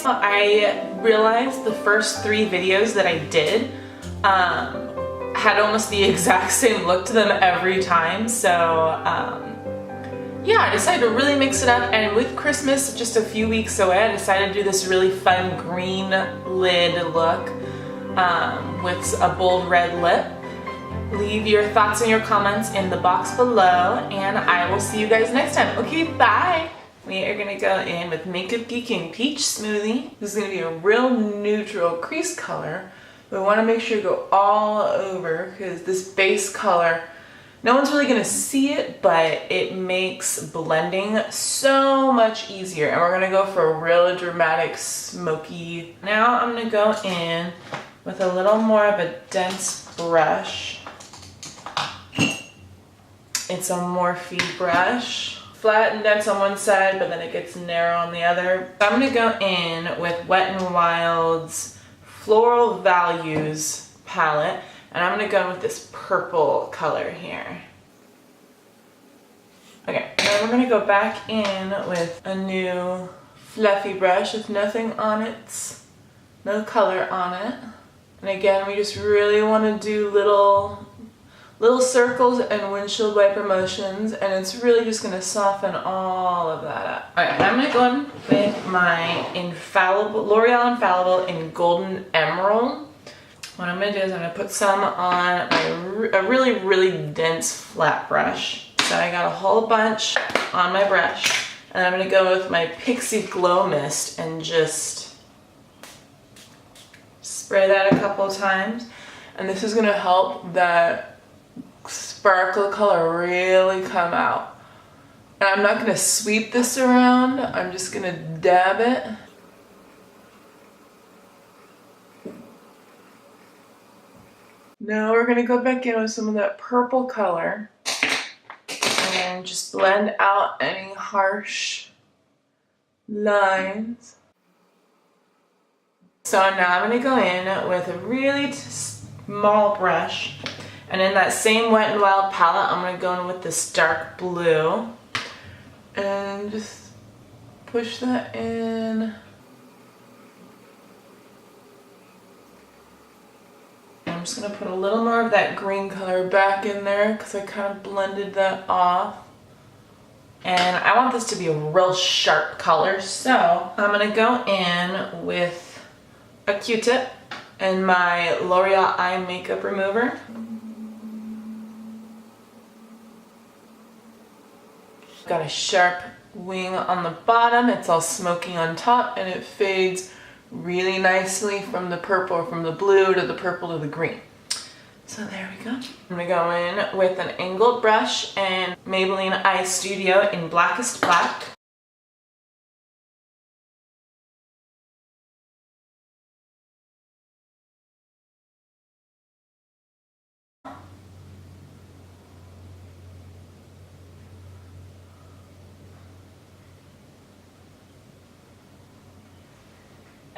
I realized the first 3 videos that I did had almost the exact same look to them every time, so yeah, I decided to really mix it up, and with Christmas just a few weeks away, I decided to do this really fun green lid look with a bold red lip. Leave your thoughts and your comments in the box below, and I will see you guys next time. Okay, bye! We are gonna go in with Makeup Geek and Peach Smoothie. This is gonna be a real neutral crease color. We wanna make sure to go all over because this base color, no one's really gonna see it, but it makes blending so much easier. And we're gonna go for a really dramatic smoky. Now I'm gonna go in with a little more of a dense brush. It's a Morphe brush. Flat and dense on one side, but then it gets narrow on the other. So I'm gonna go in with Wet n Wild's Floral Values palette, and I'm gonna go with this purple color here. Okay, then we're gonna go back in with a new fluffy brush with nothing on it, no color on it. And again, we just really wanna do little circles and windshield wiper motions, and it's really just gonna soften all of that up. Alright, I'm gonna go in with my L'Oreal Infallible in Golden Emerald. What I'm gonna do is I'm gonna put some on a really dense flat brush. So I got a whole bunch on my brush, and I'm gonna go with my Pixie Glow Mist and just spray that a couple times. And this is gonna help that sparkle color really come out. And I'm not gonna sweep this around, I'm just gonna dab it. Now we're gonna go back in with some of that purple color and just blend out any harsh lines. So now I'm gonna go in with a really small brush, and in that same Wet n Wild palette, I'm gonna go in with this dark blue and just push that in. I'm just gonna put a little more of that green color back in there because I kind of blended that off. And I want this to be a real sharp color, so I'm gonna go in with a Q-tip and my L'Oreal Eye Makeup Remover. Got a sharp wing on the bottom, it's all smoky on top, and it fades really nicely from the purple, from the blue to the purple to the green. So there we go. I'm gonna go in with an angled brush and Maybelline Eye Studio in Blackest Black.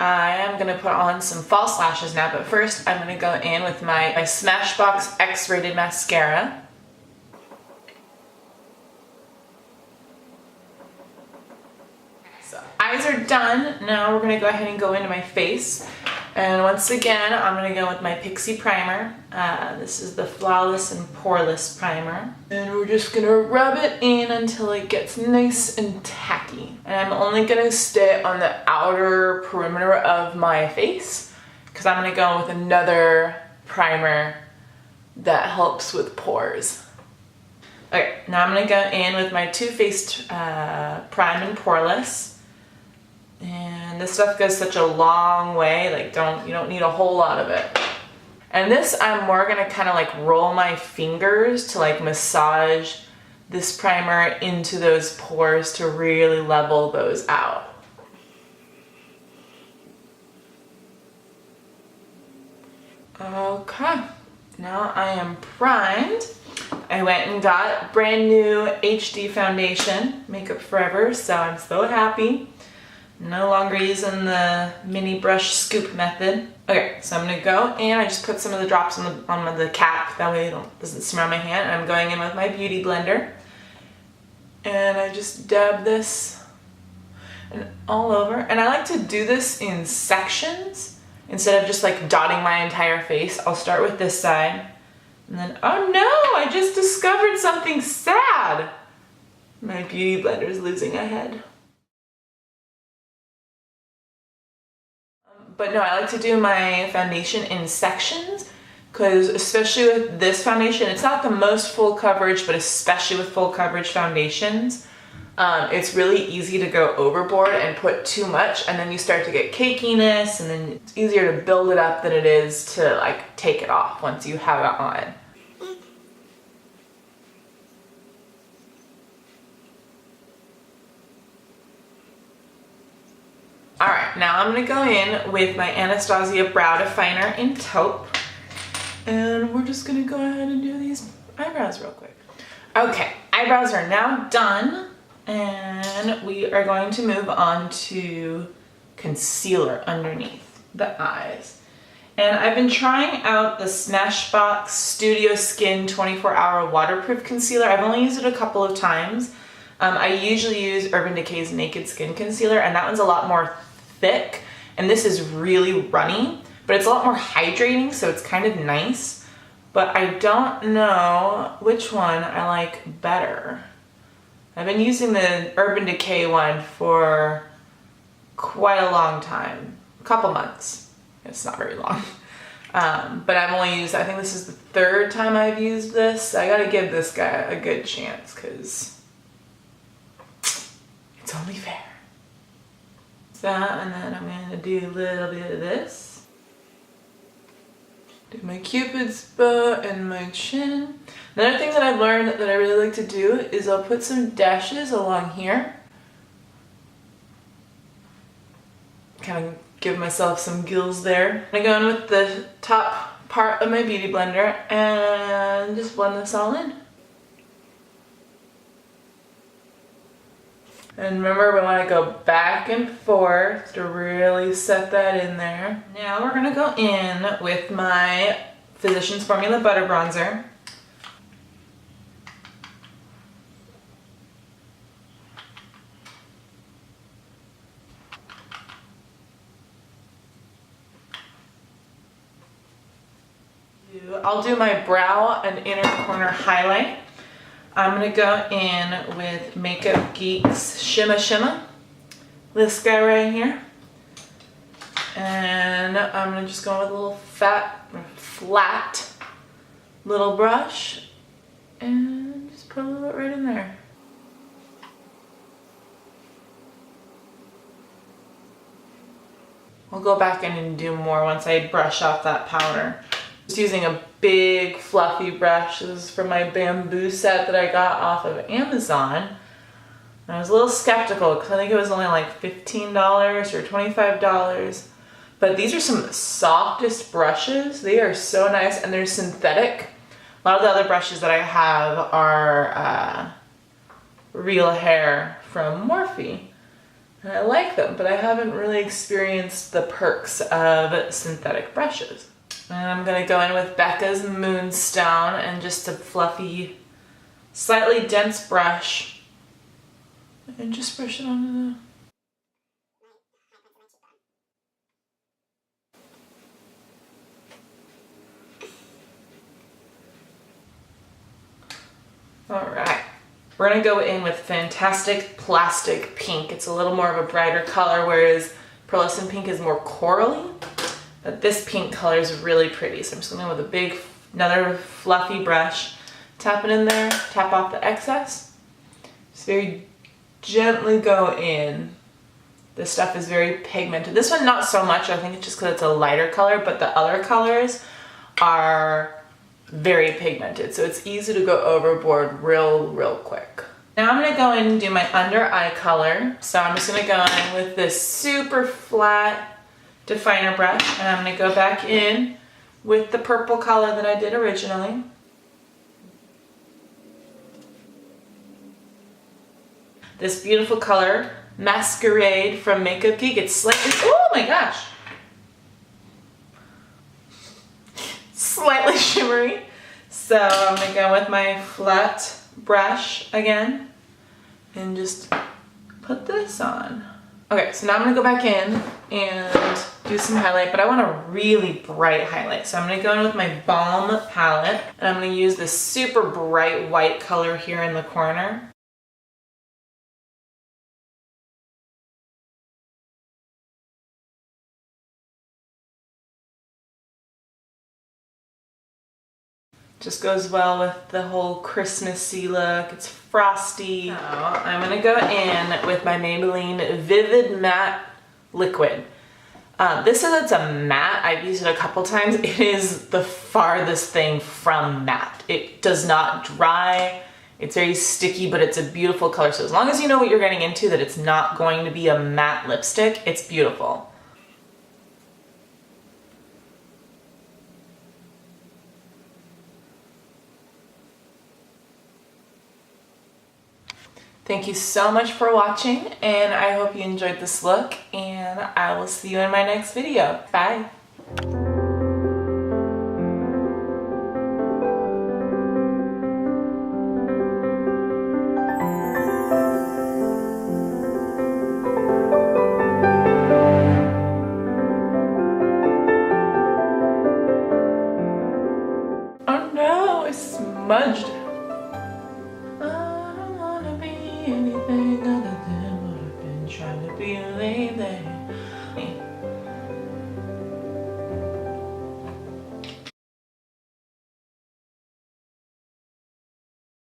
I am going to put on some false lashes now, but first I'm going to go in with my Smashbox X-rated mascara. So eyes are done. Now we're going to go ahead and go into my face. And once again, I'm going to go with my Pixie primer. This is the Flawless and Poreless primer. And we're just going to rub it in until it gets nice and tacky. And I'm only going to stay on the outer perimeter of my face because I'm going to go with another primer that helps with pores. Okay, now I'm going to go in with my Too Faced Prime and Poreless. And this stuff goes such a long way, like you don't need a whole lot of it. And this, I'm more gonna kind of like roll my fingers to like massage this primer into those pores to really level those out. Okay, now I am primed. I went and got brand new HD foundation, Makeup Forever, so I'm so happy. No longer using the mini brush scoop method. Okay, so I'm gonna go and I just put some of the drops on the cap, that way it doesn't smear my hand. And I'm going in with my beauty blender. And I just dab this. and all over. And I like to do this in sections instead of just like dotting my entire face. I'll start with this side and then, oh no, I just discovered something sad. My beauty blender is losing a head. But no, I like to do my foundation in sections because especially with this foundation, it's not the most full coverage, but especially with full coverage foundations, it's really easy to go overboard and put too much, and then you start to get cakiness, and then it's easier to build it up than it is to like take it off once you have it on. Alright, now I'm going to go in with my Anastasia Brow Definer in Taupe. And we're just going to go ahead and do these eyebrows real quick. Okay, eyebrows are now done. And we are going to move on to concealer underneath the eyes. And I've been trying out the Smashbox Studio Skin 24-Hour Waterproof Concealer. I've only used it a couple of times. I usually use Urban Decay's Naked Skin Concealer, and that one's a lot more thick, and this is really runny, but it's a lot more hydrating, so it's kind of nice. But I don't know which one I like better. I've been using the Urban Decay one for quite a long time, a couple months. It's not very long. But I've only used, I think this is the third time I've used this. I gotta give this guy a good chance because it's only fair. That, and then I'm going to do a little bit of this. Do my Cupid's bow and my chin. Another thing that I've learned that I really like to do is I'll put some dashes along here. Kind of give myself some gills there. I'm going to go in with the top part of my beauty blender and just blend this all in. And remember, we want to go back and forth to really set that in there. Now we're going to go in with my Physicians Formula Butter Bronzer. I'll do my brow and inner corner highlight. I'm going to go in with Makeup Geek's Shimma Shimma, this guy right here. And I'm going to just go with a little flat little brush and just put a little bit right in there. I'll go back in and do more once I brush off that powder. Just using a big fluffy brush. This is from my bamboo set that I got off of Amazon. And I was a little skeptical because I think it was only like $15 or $25. But these are some of the softest brushes. They are so nice and they're synthetic. A lot of the other brushes that I have are real hair from Morphe. And I like them, but I haven't really experienced the perks of synthetic brushes. And I'm going to go in with Becca's Moonstone and just a fluffy, slightly dense brush. And just brush it onto the... Alright. We're going to go in with Fantastic Plastic Pink. It's a little more of a brighter color, whereas Pearlescent Pink is more corally. But this pink color is really pretty, so I'm just going to go with a big, another fluffy brush, tap it in there, tap off the excess. Just very gently go in. This stuff is very pigmented. This one not so much, I think it's just because it's a lighter color, but the other colors are very pigmented, so it's easy to go overboard real quick. Now I'm going to go in and do my under eye color. So I'm just going to go in with this super flat definer brush, and I'm going to go back in with the purple color that I did originally. This beautiful color, Masquerade from Makeup Geek. It's slightly, oh my gosh, slightly shimmery. So I'm going to go with my flat brush again and just put this on. Okay, so now I'm gonna go back in and do some highlight, but I want a really bright highlight. So I'm gonna go in with my Balm palette, and I'm gonna use this super bright white color here in the corner. Just goes well with the whole Christmassy look. It's frosty. Now I'm gonna go in with my Maybelline Vivid Matte Liquid. This says it's a matte. I've used it a couple times. It is the farthest thing from matte. It does not dry. It's very sticky, but it's a beautiful color. So as long as you know what you're getting into, that it's not going to be a matte lipstick, it's beautiful. Thank you so much for watching, and I hope you enjoyed this look, and I will see you in my next video. Bye! Oh no, I smudged. Anything other than what I've been trying to be lately.